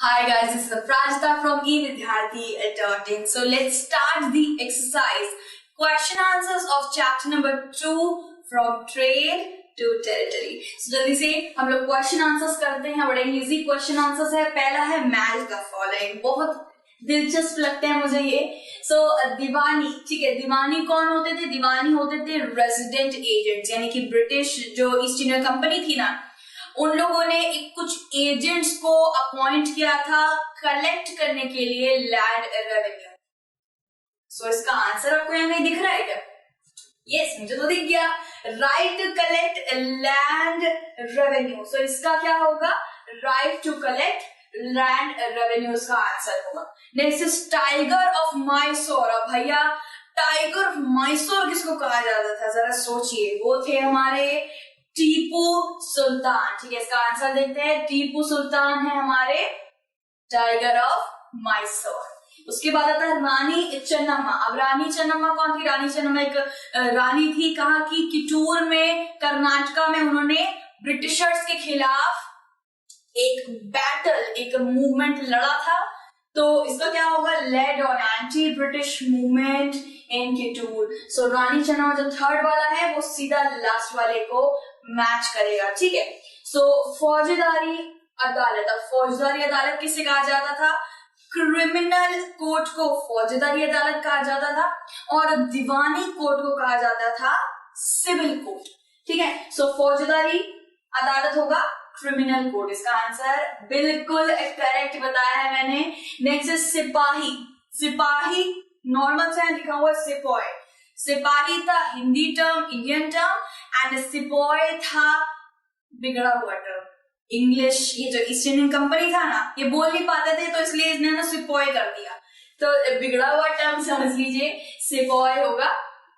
Hi guys, this is Aprajita from evidyarthi.in. So let's start the exercise. Question answers of chapter number 2 from trade to territory. So जल्दी से हम लोग question answers करते हैं. बड़े easy question answers है. पहला है मैच द फॉलोइंग. बहुत दिलचस्प लगते हैं मुझे ये. सो दीवानी, ठीक है. दीवानी कौन होते थे? दीवानी होते थे रेजिडेंट एजेंट्स, यानी कि ब्रिटिश जो ईस्ट इंडिया कंपनी थी ना, उन लोगों ने एक कुछ एजेंट्स को अपॉइंट किया था कलेक्ट करने के लिए लैंड रेवेन्यू. सो इसका आंसर आपको यहाँ नहीं दिख रहा है क्या? यस, मुझे तो दिख गया. Right to collect land revenue. So इसका क्या होगा? Right to collect land revenue इसका आंसर होगा. Next is tiger of Mysore. अब भैया टाइगर ऑफ मैसूर किसको कहा जाता था? जरा सोचिए. वो थे हमारे टीपू सुल्तान. ठीक है, इसका आंसर देखते हैं. टीपू सुल्तान है हमारे टाइगर ऑफ मैसूर. उसके बाद आता है रानी चन्नम्मा. अब रानी चन्नम्मा कौन थी? रानी चन्नम्मा एक रानी थी. कहाँ की? किटूर में, कर्नाटका में. उन्होंने ब्रिटिशर्स के खिलाफ एक बैटल, एक मूवमेंट लड़ा था. तो इसका क्या होगा? Led on anti British movement in Kittur. So Rani Channamma जो थर्ड वाला है वो सीधा लास्ट वाले को मैच करेगा. ठीक है. सो फौजदारी अदालत. अब फौजदारी अदालत किसे कहा जाता था? क्रिमिनल कोर्ट को फौजदारी अदालत कहा जाता था और दीवानी कोर्ट को कहा जाता था सिविल कोर्ट. ठीक है. सो फौजदारी अदालत होगा क्रिमिनल कोर्ट. इसका आंसर बिल्कुल करेक्ट बताया है मैंने. नेक्स्ट है सिपाही. सिपाही नॉर्मल से लिखा हुआ सिपॉय. सिपाही था Hindi term, Indian term, and sepoy था बिगड़ा हुआ टर्म इंग्लिश. ये जो ईस्ट इंडियन कंपनी था ना, ये बोल नहीं पाते थे तो इसलिए इसने ना सिपॉय कर दिया. तो बिगड़ा हुआ टर्म समझ लीजिए, सिपॉय होगा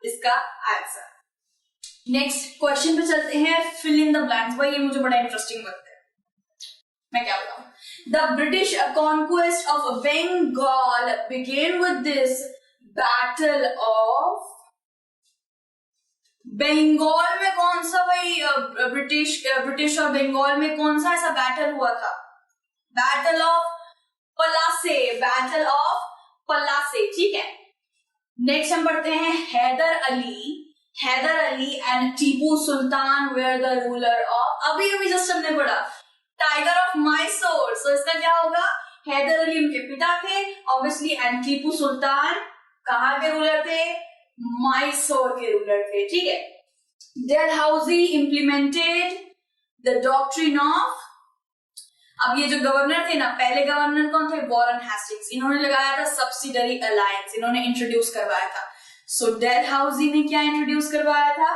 इसका आंसर. नेक्स्ट क्वेश्चन पे चलते हैं. Fill in the blanks. भाई ये मुझे बड़ा इंटरेस्टिंग लगता है. मैं क्या बताऊं? The British conquest of Bengal began with this battle of. Bengal में कौन सा भाई ब्रिटिश और बंगाल में कौन सा ऐसा बैटल हुआ था? Battle of Plassey. Battle of Plassey. ठीक है. नेक्स्ट हम पढ़ते हैं Haider Ali. Haider Ali and Tipu Sultan were the ruler of. अभी जस्ट हमने पढ़ा टाइगर ऑफ मैसूर. सो इसका क्या होगा? हैदर अली उनके पिता थे ऑब्वियसली, एंड टीपू सुल्तान कहाँ के रूलर थे? मैसूर के रूलर थे. ठीक है. Dalhousie implemented the doctrine of. अब ये जो गवर्नर थे ना, पहले गवर्नर कौन थे? Warren Hastings. इन्होंने लगाया था सब्सिडरी अलायंस, इन्होंने इंट्रोड्यूस करवाया था. सो डलहौजी ने क्या इंट्रोड्यूस करवाया था?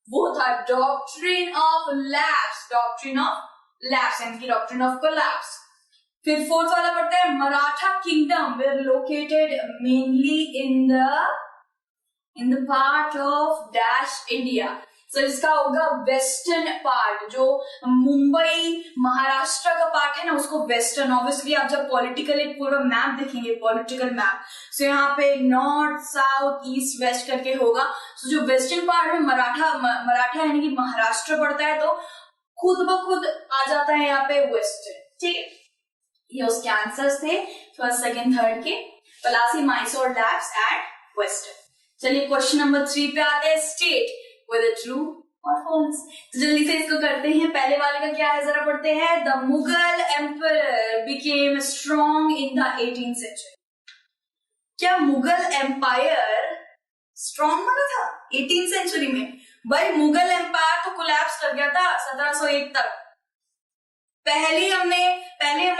वो था doctrine of lapse. Doctrine of lapse यानी कि डॉक्ट्रिन ऑफ कोलैप्स. फिर फोर्थ वाला पढ़ते हैं. Maratha kingdom were located mainly in the part of dash India. So इसका होगा वेस्टर्न पार्ट. जो मुंबई महाराष्ट्र का पार्ट है ना, उसको वेस्टर्न. ऑब्वियसली आप जब पॉलिटिकल एक पूरा मैप देखेंगे, पॉलिटिकल मैप, सो यहाँ पे नॉर्थ साउथ ईस्ट वेस्ट करके होगा. सो जो वेस्टर्न पार्ट में मराठा यानी कि महाराष्ट्र पड़ता है, तो खुद ब खुद आ जाता है यहाँ पे वेस्टर्न. ठीक है. ये उसके आंसर्स थे फर्स्ट सेकंड थर्ड के. Plassey, Mysore, lapse and western. चलिए क्वेश्चन नंबर 3 पे आते हैं. State whether true or false. तो जल्दी से इसको करते हैं. पहले वाले का क्या है जरा पढ़ते हैं. The Mughal empire became strong in the 18th century. क्या मुगल एम्पायर स्ट्रॉन्ग बना था 18th सेंचुरी में? भाई मुगल एम्पायर तो कोलैप्स कर गया था 1701 तक. पहले हमने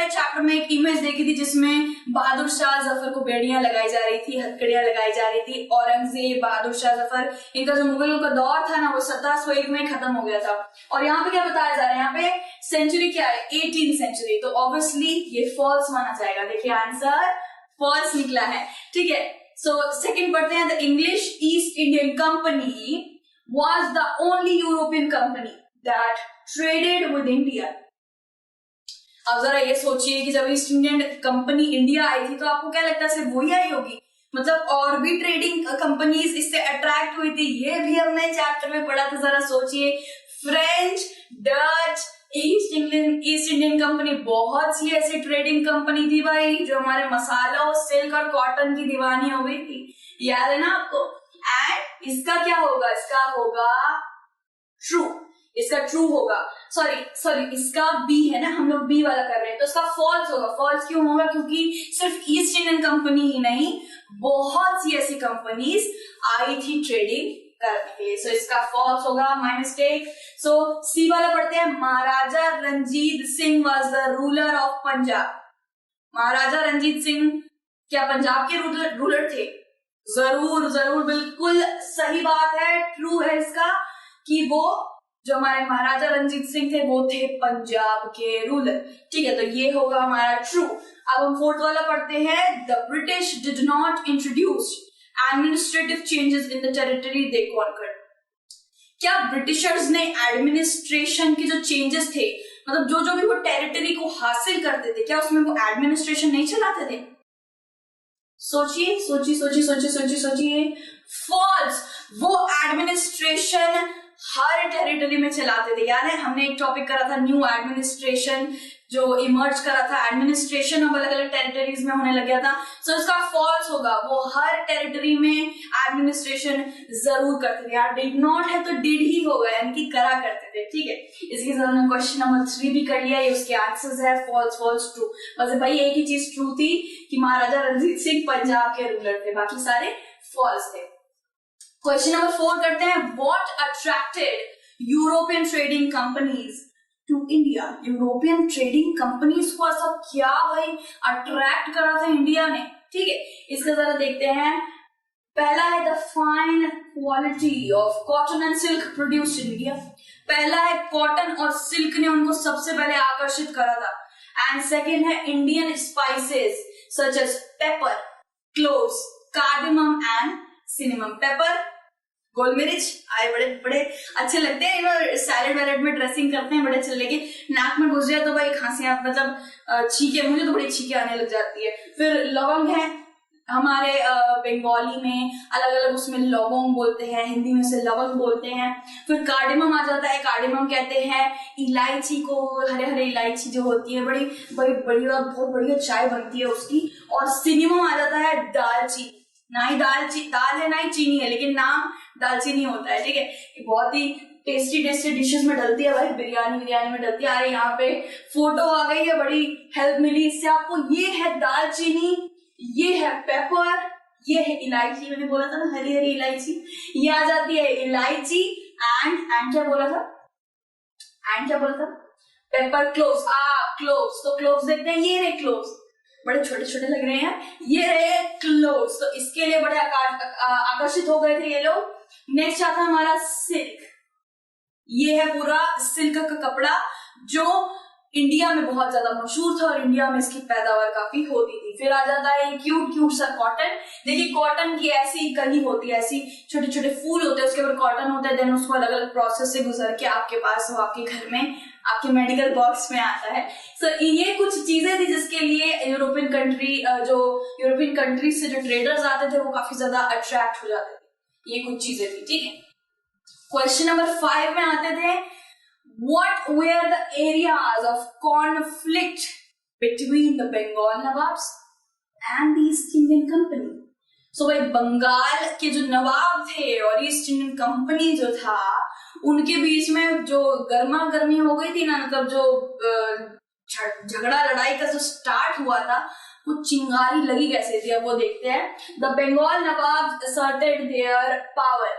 चैप्टर में एक इमेज देखी थी जिसमें बहादुर शाह जफर को बेड़ियां लगाई जा रही थी, हथकड़ियां लगाई जा रही थी. औरंगजेब, बहादुर शाह जफर, इनका जो मुगलों का दौर था ना, वो 1701 में खत्म हो गया था. और यहाँ पे क्या बताया जा रहा है? यहाँ पे सेंचुरी क्या है? 18th century. तो ऑब्वियसली ये फॉल्स माना जाएगा. देखिए आंसर फॉल्स निकला है. ठीक है. सो सेकंड पढ़ते हैं. The English east Indian company was the only European company that traded with India. अब जरा ये सोचिए कि जब east Indian company India I थी तो आपको क्या लगता है सिर्फ वही आई होगी? मतलब और भी ट्रेडिंग कंपनीज इससे अट्रैक्ट हुई थी. ये भी हमने चैप्टर में पढ़ा था. जरा सोचिए. French, Dutch, east Indian company बहुत सी ऐसी ट्रेडिंग कंपनी थी भाई जो हमारे मसालों, सिल्क और कॉटन की दीवानी हो गई थी, याद है ना आपको। एंड इसका क्या होगा, इसका होगा ट्रू, इसका ट्रू होगा, सॉरी इसका बी है ना, हम लोग बी वाला कर रहे हैं, तो इसका फॉल्स होगा। फॉल्स क्यों होगा, क्योंकि सिर्फ ईस्ट इंडियन कंपनी ही नहीं, बहुत सी ऐसी कंपनीज आई थी ट्रेडिंग करने के लिए। सो इसका फॉल्स होगा, माय मिस्टेक। सो सी वाला पढ़ते हैं, Maharaja Ranjit Singh was the ruler of Punjab. Maharaja Ranjit Singh क्या पंजाब के रूलर थे? जरूर जरूर, बिल्कुल सही बात है, ट्रू है इसका, कि वो जो हमारे महाराजा रंजीत सिंह थे वो थे पंजाब के रूलर। ठीक है, तो ये होगा हमारा ट्रू। अब हम फोर्थ वाला पढ़ते हैं, the British did not introduce administrative changes in the territory they conquered. क्या ब्रिटिशर्स ने एडमिनिस्ट्रेशन के जो चेंजेस थे, मतलब जो भी वो टेरिटरी को हासिल करते थे, क्या उसमें वो एडमिनिस्ट्रेशन नहीं चलाते थे? सोचिए सोचिए सोचिए सोचिए सोचिए सोचिए। फॉल्स, वो एडमिनिस्ट्रेशन हर टेरिटरी में चलाते थे। याद है हमने एक टॉपिक करा था, न्यू एडमिनिस्ट्रेशन जो इमर्ज करा था, एडमिनिस्ट्रेशन अब अलग अलग टेरिटरीज में होने लग गया था। सो इसका फॉल्स होगा, वो हर टेरिटरी में एडमिनिस्ट्रेशन जरूर करते थे। यार डिड नॉट है तो डिड ही होगा, यानी कि करा करते थे। ठीक है, इसके साथ हमने क्वेश्चन नंबर 3 भी कर लिया, ये उसके आंसर्स है, फॉल्स फॉल्स ट्रू। बस भाई एक ही चीज ट्रू थी कि महाराजा रंजीत सिंह पंजाब के रूलर थे, बाकी सारे फॉल्स थे। क्वेश्चन नंबर 4 करते हैं, what attracted European trading companies to India. European trading companies को ऐसा क्या भाई अट्रैक्ट करा था इंडिया ने? ठीक है, इसका जरा देखते हैं। पहला है the fine quality of cotton and silk produced in India. पहला है कॉटन और सिल्क ने उनको सबसे पहले आकर्षित करा था। एंड सेकेंड है Indian spices such as pepper, cloves, cardamom and cinnamon. Pepper, गोल मिर्च आए बड़े बड़े अच्छे लगते हैं, सैलेड वैलेड में ड्रेसिंग करते हैं, बड़े अच्छे लगे। नाक में घुस जाए तो भाई खांसियां, मतलब छींके, मुझे तो बड़ी छींके आने लग जाती है। फिर लवंग है, हमारे बंगाली में अलग अलग उसमें लवंग बोलते हैं, हिंदी में से लवंग बोलते हैं। फिर कार्डेमम आ जाता है, कार्डेमम कहते हैं इलायची को, हरे हरे इलायची जो होती है, बड़ी बड़ी बढ़िया, बहुत बढ़िया चाय बनती है उसकी। और सिनेमम आ जाता है दालचीनी, ना ही दाल है ना ही चीनी है, लेकिन नाम दालचीनी होता है। ठीक है, बहुत ही टेस्टी टेस्टी डिशेस में डलती है भाई, बिरयानी में डलती है। अरे यहाँ पे फोटो आ गई है, बड़ी हेल्प मिली इससे आपको। ये है दालचीनी, ये है पेपर, ये है इलायची, मैंने बोला था ना हरी हरी इलायची, ये आ जाती है इलायची। एंड क्या बोला था, पेपर, क्लोव्स। क्लोव्स, तो क्लोव्स देखते हैं, ये रहे क्लोव्स, बड़े छोटे छोटे लग रहे हैं, ये रहे क्लोव्स, तो इसके लिए बड़े आकर्षित हो गए थे ये लोग। नेक्स्ट आता है हमारा सिल्क, ये है पूरा सिल्क का कपड़ा जो इंडिया में बहुत ज्यादा मशहूर था और इंडिया में इसकी पैदावार काफी होती थी। फिर आ जाता है क्यूट क्यूट सा कॉटन। देखिए कॉटन की ऐसी कली होती है, ऐसी छोटे छोटे फूल होते हैं, उसके ऊपर कॉटन होता है, देन उसको अलग अलग प्रोसेस से गुजर के आपके पास हो, आपके घर में, आपके मेडिकल बॉक्स में आता है। सो ये कुछ चीजें थी जिसके लिए यूरोपियन कंट्री से जो ट्रेडर्स आते थे वो काफी ज्यादा अट्रैक्ट हो जाते थे। ये कुछ चीजें थी। ठीक है, क्वेश्चन नंबर 5 में आते थे, what were the areas of conflict between the Bengal Nawabs and the East Indian Company? So भाई बंगाल के जो नवाब थे और ईस्ट इंडियन कंपनी जो था, उनके बीच में जो गर्मा गर्मी हो गई थी ना, मतलब जो झगड़ा लड़ाई का जो स्टार्ट हुआ था, वो चिंगारी लगी कैसे थी, अब वो देखते हैं। The Bengal nawab asserted their power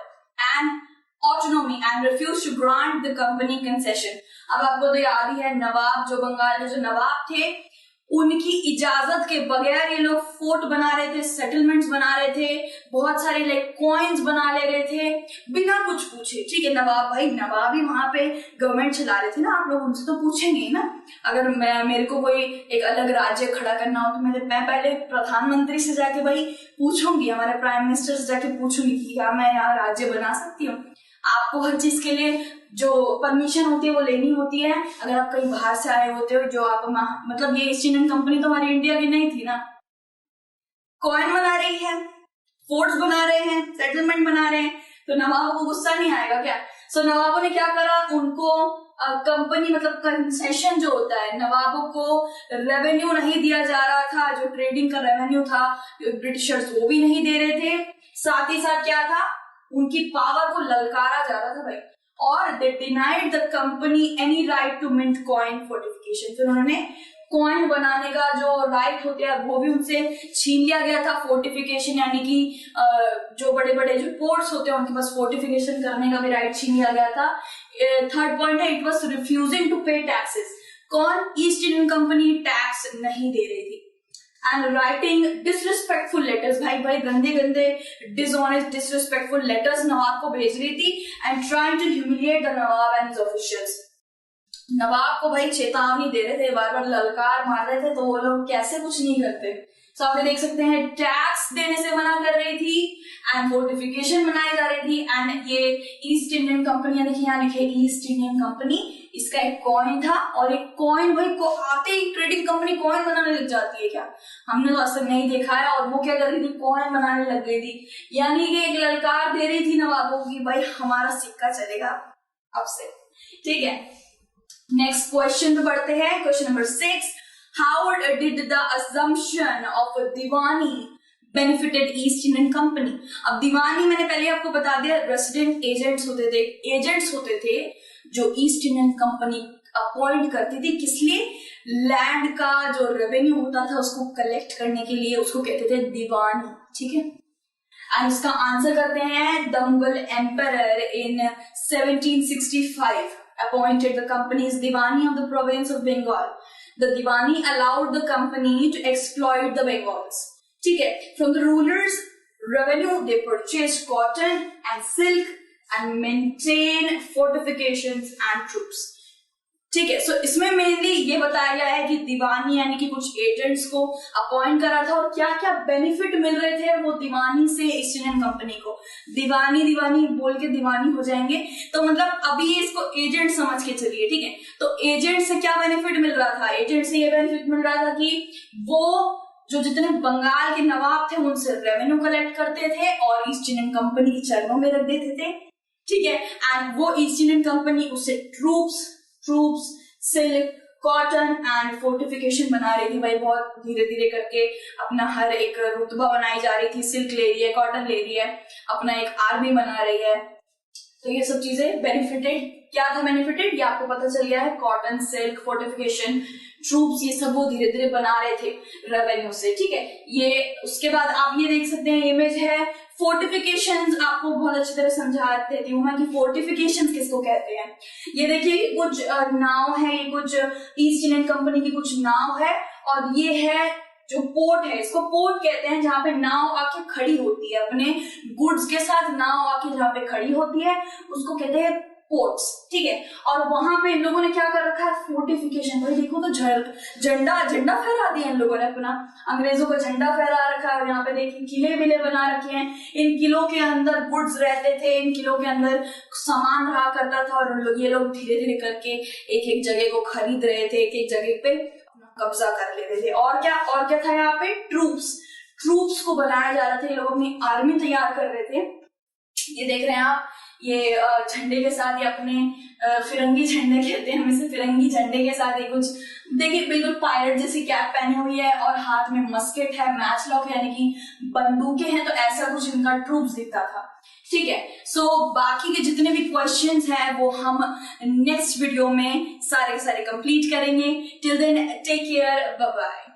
and autonomy and refused to grant the company concession। अब आपको तो याद ही है, नवाब जो बंगाल के जो नवाब थे, उनकी इजाजत के बगैर ये लोग फोर्ट बना रहे थे, सेटलमेंट्स बना रहे थे, बहुत सारे लाइक कॉइन्स बना ले रहे थे बिना कुछ पूछे। ठीक है, नवाब भाई, नवाब ही वहां पे गवर्नमेंट चला रहे थे ना, आप लोग उनसे तो पूछेंगे ना। अगर मेरे को कोई एक अलग राज्य खड़ा करना हो तो मैं पहले प्रधानमंत्री से जाके भाई पूछूंगी, हमारे प्राइम मिनिस्टर से जाके पूछूंगी कि क्या मैं यहाँ राज्य बना सकती हूँ। आपको हर चीज के लिए जो परमिशन होती है वो लेनी होती है। अगर आप कहीं बाहर से आए होते हो, जो आप मतलब ये ईस्ट इंडियन कंपनी तो हमारी इंडिया की नहीं थी ना, कॉइन बना रही है, फोर्ट्स बना रहे हैं, सेटलमेंट बना रहे हैं, तो नवाबों को गुस्सा नहीं आएगा क्या? सो नवाबों ने क्या करा, उनको कंपनी मतलब कंसेशन जो होता है, नवाबों को रेवेन्यू नहीं दिया जा रहा था, जो ट्रेडिंग का रेवेन्यू था ब्रिटिशर्स वो भी नहीं दे रहे थे। साथ ही साथ क्या था, उनकी पावर को ललकारा जा रहा था भाई। और they denied the company any right to mint coin fortification, फिर उन्होंने कॉइन बनाने का जो राइट होते हैं वो भी उनसे छीन लिया गया था। फोर्टिफिकेशन यानी कि जो बड़े बड़े जो पोर्ट्स होते हैं उनके पास फोर्टिफिकेशन करने का भी राइट छीन लिया गया था। थर्ड पॉइंट है, इट वाज रिफ्यूजिंग टू पे टैक्सेस, कौन, ईस्ट इंडियन कंपनी टैक्स नहीं दे रही थी। एंड राइटिंग डिसरिस्पेक्टफुल लेटर्स, भाई गंदे गंदे डिसऑनेस्ट डिसरिस्पेक्टफुल लेटर्स नवाब को भेज रही थी। And trying to humiliate the nawab and his officials, nawab को भाई चेतावनी दे रहे थे, बार बार ललकार मार रहे थे, तो वो लोग कैसे कुछ नहीं करते। तो आप देख सकते हैं टैक्स देने से मना कर रही थी एंड फोर्टिफिकेशन बनाई जा रही थी। एंड ये ईस्ट इंडियन कंपनी, देखिए यहाँ लिखे ईस्ट इंडियन कंपनी, इसका एक कॉइन था। और एक कॉइन भाई को आते ही ट्रेडिंग कंपनी कॉइन बनाने लग जाती है क्या, हमने तो असल नहीं देखा है। और वो क्या कर रही थी, कॉइन बनाने लग गई थी, यानी कि एक ललकार दे रही थी नवाबों की, भाई हमारा सिक्का चलेगा अब से, ठीक है। नेक्स्ट क्वेश्चन पे बढ़ते हैं, question number 6, how did the assumption of Deewani benefited east Indian company. अब दीवानी मैंने पहले आपको बता दिया, रेसिडेंट एजेंट्स होते थे जो ईस्ट इंडियन कंपनी अपॉइंट करती थी, किस लिए, लैंड का जो रेवेन्यू होता था उसको कलेक्ट करने के लिए, उसको कहते थे दीवानी, ठीक है। एंड इसका आंसर करते हैं, the Mughal emperor in 1765 appointed the company's Diwani of the province of Bengal. The Diwani allowed the company to exploit the Bengals. ठीक है, from the rulers' revenue they purchased cotton and silk and maintain fortifications and troops. ठीक है, सो इसमें mainly ये बताया गया है कि दीवानी यानी कि कुछ एजेंट्स को अपॉइंट करा था और क्या क्या बेनिफिट मिल रहे थे वो दीवानी से ईस्ट इंडियन कंपनी को। दीवानी बोल के दीवानी हो जाएंगे, तो मतलब अभी इसको एजेंट समझ के चलिए, ठीक है। तो एजेंट से क्या बेनिफिट मिल रहा था, एजेंट से ये बेनिफिट मिल रहा था कि वो जो जितने बंगाल के नवाब थे उनसे रेवेन्यू कलेक्ट करते थे और ईस्ट इंडियन कंपनी के चरणों में रख देते थे, ठीक है। एंड वो ईस्ट इंडियन कंपनी उससे troops, silk, cotton and fortification बना रही थी भाई, बहुत धीरे धीरे करके अपना हर एक रुतबा बनाई जा रही थी। सिल्क ले रही है, कॉटन ले रही है, अपना एक आर्मी बना रही है। तो ये सब चीजें बेनिफिटेड, क्या था बेनिफिटेड, ये आपको पता चल गया है। कॉटन, सिल्क, फोर्टिफिकेशन, ट्रूप्स, ये सब वो धीरे धीरे बना रहे थे रेवेन्यू से, ठीक है। ये उसके बाद आप ये देख सकते हैं, इमेज है फोर्टिफिकेशंस, आपको बहुत अच्छी तरह समझा देती हूँ मैं कि फोर्टिफिकेशंस किसको कहते हैं। ये देखिए कुछ नाव है, ये कुछ ईस्ट इंडियन कंपनी की कुछ नाव है, और ये है जो पोर्ट है, इसको पोर्ट कहते हैं, जहाँ पे नाव आके खड़ी होती है, अपने गुड्स के साथ नाव आके जहाँ पे खड़ी होती है उसको कहते हैं पोर्ट्स, ठीक है। और वहां पे इन लोगों ने क्या कर रखा है, फोर्टिफिकेशन। भाई देखो तो झंडा फहरा दिया इन लोगों ने, अपना अंग्रेजों का झंडा फहरा रखा है। और यहाँ पे देखिए किले विले बना रखे हैं, इन किलों के अंदर गुड्स रहते थे, इन किलों के अंदर सामान रहा करता था, और ये लोग धीरे धीरे करके एक एक जगह को खरीद रहे थे, एक एक जगह पे कब्जा कर लेते थे। और क्या था यहाँ पे, ट्रूप्स को बनाया जा रहा था, ये लोग अपनी आर्मी तैयार कर रहे थे। ये देख रहे हैं आप, ये झंडे के साथ, ये अपने फिरंगी झंडे कहते हैं हम इसे, फिरंगी झंडे के साथ ये कुछ देखिए बिल्कुल पायलट जैसी कैप पहनी हुई है और हाथ में मस्केट है, मैचलॉक है यानी कि बंदूकें हैं, तो ऐसा कुछ इनका ट्रूप्स दिखता था, ठीक है। सो बाकी के जितने भी क्वेश्चंस हैं वो हम नेक्स्ट वीडियो में सारे कंप्लीट करेंगे। Till then take care, bye bye.